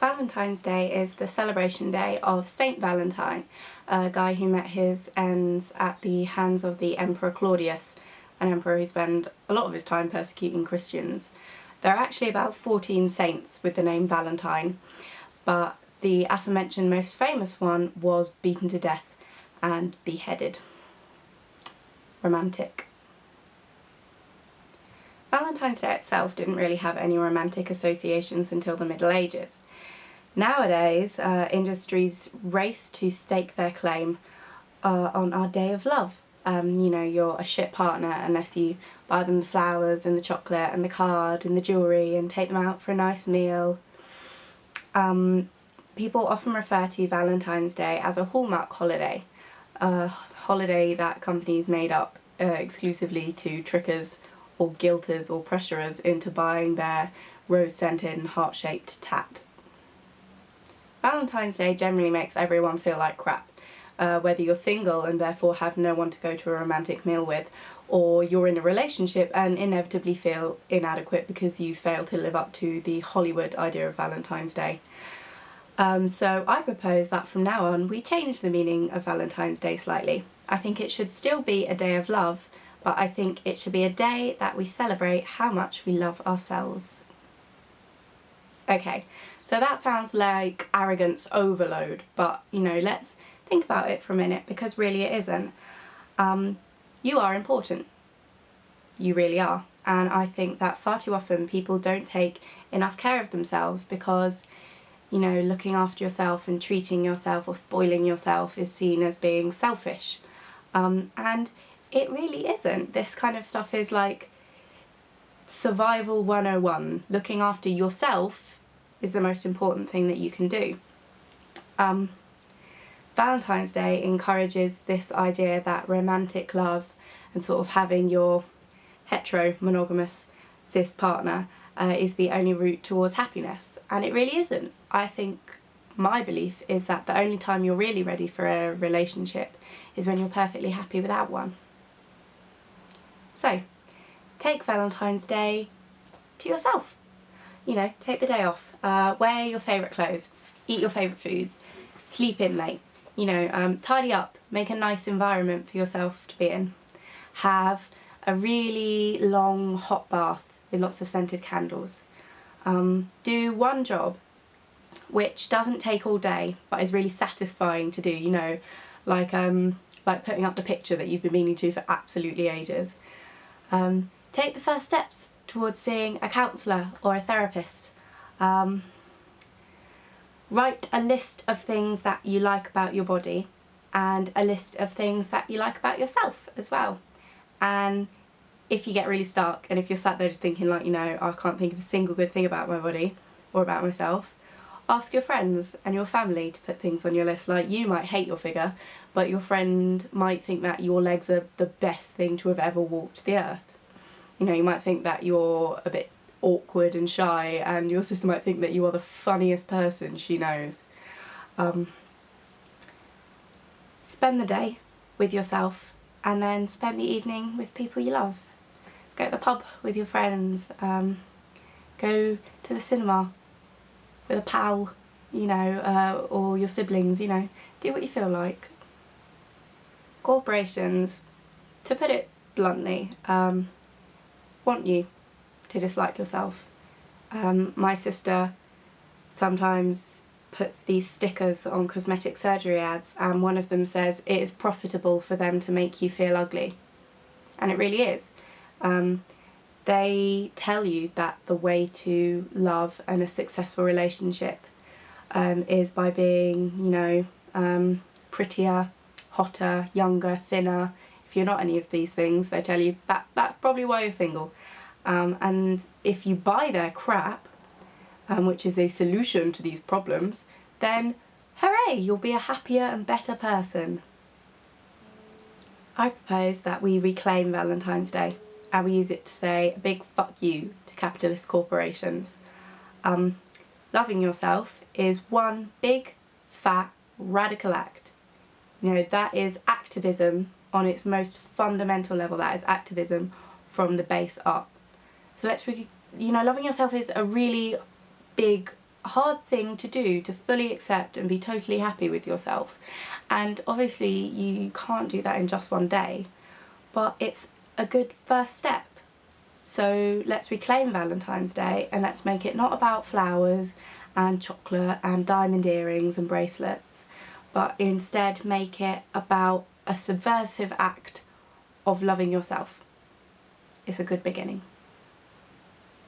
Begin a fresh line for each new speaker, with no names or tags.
Valentine's Day is the celebration day of Saint Valentine, a guy who met his ends at the hands of the Emperor Claudius, an emperor who spent a lot of his time persecuting Christians. There are actually about 14 saints with the name Valentine, but the aforementioned most famous one was beaten to death and beheaded. Romantic. Valentine's Day itself didn't really have any romantic associations until the Middle Ages. Nowadays, industries race to stake their claim on our day of love. You're a shit partner unless you buy them the flowers and the chocolate and the card and the jewellery and take them out for a nice meal. People often refer to Valentine's Day as a hallmark holiday, a holiday that companies made up exclusively to trick us or guilt us or pressure us into buying their rose-scented and heart-shaped tat. Valentine's Day generally makes everyone feel like crap, whether you're single and therefore have no one to go to a romantic meal with, or you're in a relationship and inevitably feel inadequate because you failed to live up to the Hollywood idea of Valentine's Day. So I propose that from now on we change the meaning of Valentine's Day slightly. I think it should still be a day of love, but I think it should be a day that we celebrate how much we love ourselves. Okay, so that sounds like arrogance overload, but let's think about it for a minute, because really it isn't. You are important. You really are. And I think that far too often people don't take enough care of themselves because, looking after yourself and treating yourself or spoiling yourself is seen as being selfish. And it really isn't. This kind of stuff is like survival 101. Looking after yourself is the most important thing that you can do. Valentine's Day encourages this idea that romantic love and sort of having your hetero-monogamous cis partner is the only route towards happiness, and it really isn't. I think my belief is that the only time you're really ready for a relationship is when you're perfectly happy without one. So, take Valentine's Day to yourself. Take the day off, wear your favourite clothes, eat your favourite foods, sleep in late, tidy up, make a nice environment for yourself to be in. Have a really long hot bath with lots of scented candles. Do one job which doesn't take all day but is really satisfying to do, like putting up the picture that you've been meaning to for absolutely ages. Take the first steps towards seeing a counsellor or a therapist. Write a list of things that you like about your body and a list of things that you like about yourself as well. And if you get really stuck and if you're sat there just thinking like, I can't think of a single good thing about my body or about myself, ask your friends and your family to put things on your list. Like, you might hate your figure, but your friend might think that your legs are the best thing to have ever walked the earth. You might think that you're a bit awkward and shy, and your sister might think that you are the funniest person she knows. Spend the day with yourself and then spend the evening with people you love. Go to the pub with your friends, go to the cinema with a pal, or your siblings, do what you feel like. Corporations, to put it bluntly, want you to dislike yourself. My sister sometimes puts these stickers on cosmetic surgery ads, and one of them says it is profitable for them to make you feel ugly. And it really is. They tell you that the way to love and a successful relationship is by being, prettier, hotter, younger, thinner. If you're not any of these things, they tell you that that's probably why you're single. And if you buy their crap, which is a solution to these problems, then hooray, you'll be a happier and better person. I propose that we reclaim Valentine's Day and we use it to say a big fuck you to capitalist corporations. Loving yourself is one big, fat, radical act. That is activism on its most fundamental level. That is activism from the base up. So loving yourself is a really big, hard thing to do, to fully accept and be totally happy with yourself. And obviously you can't do that in just one day, but it's a good first step. So let's reclaim Valentine's Day, and let's make it not about flowers and chocolate and diamond earrings and bracelets, but instead make it about a subversive act of loving yourself. It's a good beginning.